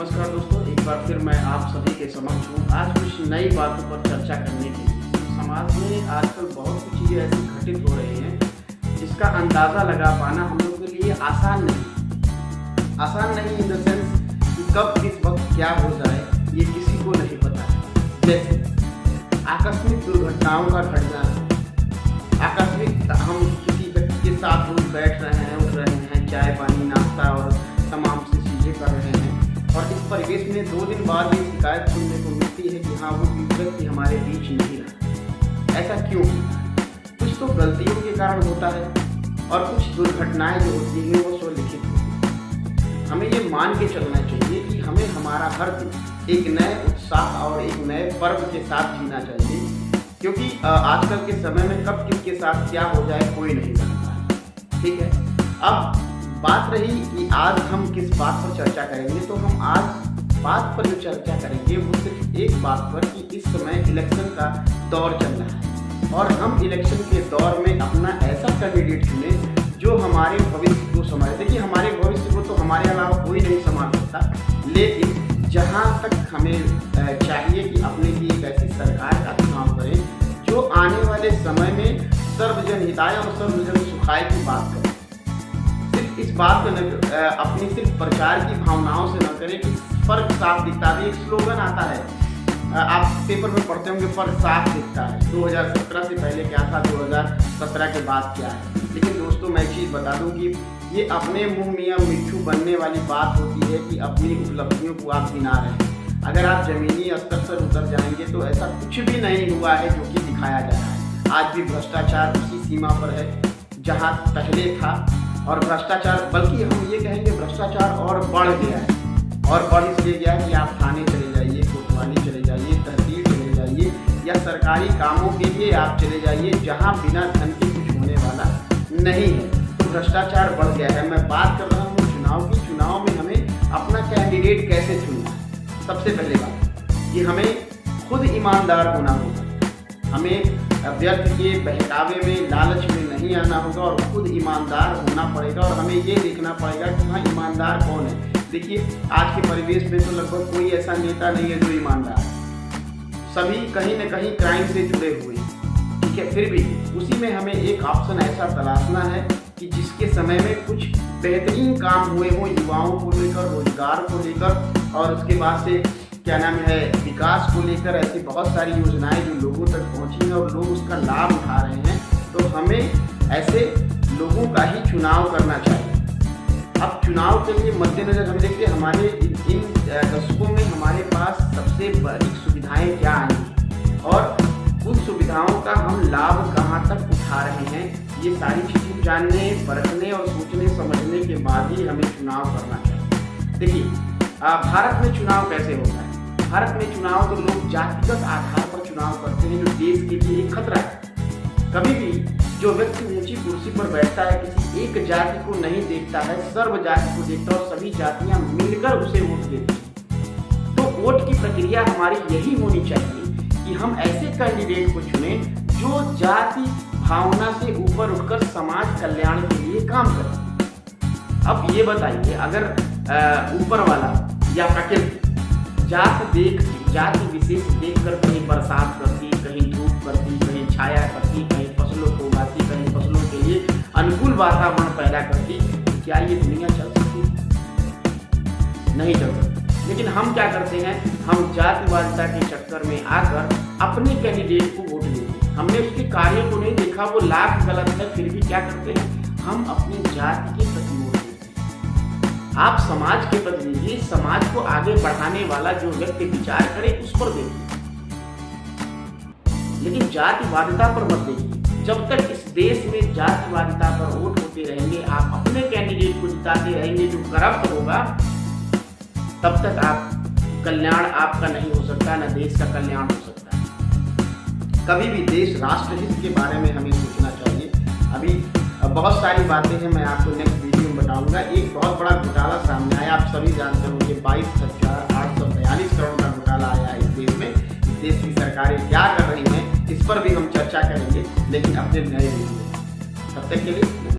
नमस्कार दोस्तों, एक बार फिर मैं आप सभी के समक्ष हूँ। आज कुछ नई बातों पर चर्चा करने के लिए। समाज में आजकल बहुत सी चीज़ें ऐसी घटित हो रही हैं जिसका अंदाज़ा लगा पाना हम लोग के लिए आसान नहीं इन द सेंस कि कब किस वक्त क्या हो जाए ये किसी को नहीं पता है। जैसे आकस्मिक दुर्घटनाओं का घट जाना, आकस्मिक हम किसी व्यक्ति के साथ रोज बैठ रहे हैं, उठ रहे हैं, चाय पानी नाश्ता और तमाम सी चीज़ें कर रहे हैं और इस परिवेश में 2 दिन बाद ये शिकायत सुनने को मिलती है कि हाँ, वो व्यक्ति हमारे बीच नहीं रहा। ऐसा क्यों? कुछ तो गलतियों के कारण होता है और कुछ दुर्घटनाएं जो होती हैं वो स्वलिखित होती हैं। हमें ये मान के चलना चाहिए कि हमें हमारा हर दिन एक नए उत्साह और एक नए पर्व के साथ जीना चाहिए, क्योंकि आजकल के समय में कब किसके साथ क्या हो जाए कोई नहीं जानता। ठीक है, अब बात रही कि आज हम किस बात पर चर्चा करेंगे, तो हम आज बात पर जो चर्चा करेंगे वो सिर्फ एक बात पर कि इस समय इलेक्शन का दौर चल रहा है और हम इलेक्शन के दौर में अपना ऐसा कैंडिडेट चुने जो हमारे भविष्य को संभाले। देखिए, हमारे भविष्य को तो हमारे अलावा कोई नहीं संभाल सकता, लेकिन जहाँ तक हमें चाहिए कि अपने लिए एक ऐसी सरकार का चुनाव करें जो आने वाले समय में सर्वजन हिताय और सर्वजन सुखाय की बात करें। इस बात को अपनी सिर्फ प्रचार की भावनाओं से न करें कि फर्क साफ दिखता है। एक स्लोगन आता है, आप पेपर में पढ़ते होंगे, फर्क साफ दिखता है। 2017 से पहले क्या था, 2017 के बाद क्या है। लेकिन दोस्तों, मैं एक चीज़ बता दूं कि ये अपने मुंह मियाँ मिट्ठू बनने वाली बात होती है कि अपनी उपलब्धियों को आप गिना रहे हैं। अगर आप जमीनी स्तर पर उतर जाएंगे तो ऐसा कुछ भी नहीं हुआ है जो कि दिखाया जा रहा है। आज भी भ्रष्टाचार उसी सीमा पर है जहाँ पहले था, और भ्रष्टाचार, बल्कि हम ये कहेंगे भ्रष्टाचार और बढ़ गया है। और बढ़ इसलिए गया है कि आप थाने चले जाइए, कोतवाली चले जाइए, तहसील चले जाइए या सरकारी कामों के लिए आप चले जाइए जहां बिना धन के कुछ होने वाला नहीं है। तो भ्रष्टाचार बढ़ गया है। मैं बात कर रहा हूँ चुनाव की। चुनाव में हमें अपना कैंडिडेट कैसे चुनना है। सबसे पहले बात कि हमें खुद ईमानदार होना होगा। हमें व्यर्थ के बहकावे में, लालच में नहीं आना होगा और खुद ईमानदार होना पड़ेगा। और हमें ये देखना पड़ेगा कि हाँ, ईमानदार कौन है। देखिए, आज के परिवेश में तो लगभग कोई ऐसा नेता नहीं है जो ईमानदार है। सभी कहीं न कहीं क्राइम से जुड़े हुए हैं। ठीक है, फिर भी उसी में हमें एक ऑप्शन ऐसा तलाशना है कि जिसके समय में कुछ बेहतरीन काम हुए हों युवाओं को लेकर, रोजगार को लेकर, और उसके बाद से क्या नाम है, विकास को लेकर ऐसी बहुत सारी योजनाएं जो लोगों तक पहुंची हैं और लोग उसका लाभ उठा रहे हैं। तो हमें ऐसे लोगों का ही चुनाव करना चाहिए। अब चुनाव के लिए मद्देनजर हम देखते हैं हमारे इन दशकों में हमारे पास सबसे बड़ी सुविधाएं क्या आई और उन सुविधाओं का हम लाभ कहाँ तक उठा रहे हैं, ये सारी चीज़ें जानने, परखने और सोचने समझने के बाद ही हमें चुनाव करना चाहिए। देखिए, भारत में चुनाव कैसे होता है। भारत में चुनाव तो लोग जातिगत आधार पर चुनाव करते हैं, जो देश के लिए एक खतरा है। कभी भी जो व्यक्ति ऊंची कुर्सी पर बैठता है किसी एक जाति को नहीं देखता है, सर्व जाति को देखता है और सभी जातियां मिलकर उसे वोट देती हैं। तो वोट की प्रक्रिया हमारी यही होनी चाहिए कि हम ऐसे कैंडिडेट को चुनें जो जाति भावना से ऊपर उठकर समाज कल्याण के लिए काम करे। अब ये बताइए, अगर ऊपर वाला या प्रकृति जाति विशेष देखकर कहीं बरसात करती, कहीं धूप करती, कहीं छाया करती, कहीं फसलों को उगाती, कहीं फसलों के लिए अनुकूल वातावरण पैदा करती, तो क्या ये दुनिया चल सकती? नहीं चल सकती। लेकिन हम क्या करते हैं, हम जातिवादिता के चक्कर में आकर अपने कैंडिडेट को वोट देते हैं। हमने उसके कार्य को नहीं देखा, वो लाख गलत है, फिर भी क्या करते हैं, हम अपनी जाति के प्रति वोट देते हैं। आप समाज के प्रतिनिधि, समाज को आगे बढ़ाने वाला जो व्यक्ति विचार करे उस पर देखिए, लेकिन जातिवादिता पर मत देखिए। जब तक इस देश में जातिवादिता पर वोट होते रहेंगे, आप अपने कैंडिडेट को जिताते रहेंगे जो करप्ट होगा, तब तक आप कल्याण आपका नहीं हो सकता, न देश का कल्याण हो सकता है। कभी भी देश राष्ट्रहित के बारे में हमें सोचना चाहिए। अभी बहुत सारी बातें हैं, मैं आपको नेक्स्ट वीडियो में बताऊंगा। एक बहुत बड़ा घोटाला सामने आया, आप सभी जानते होंगे, 22,842 करोड़ का घोटाला आया इस देश में। इस देश की सरकारें क्या कर रही हैं, इस पर भी हम चर्चा करेंगे, लेकिन अपने नए वीडियो। तब तक के लिए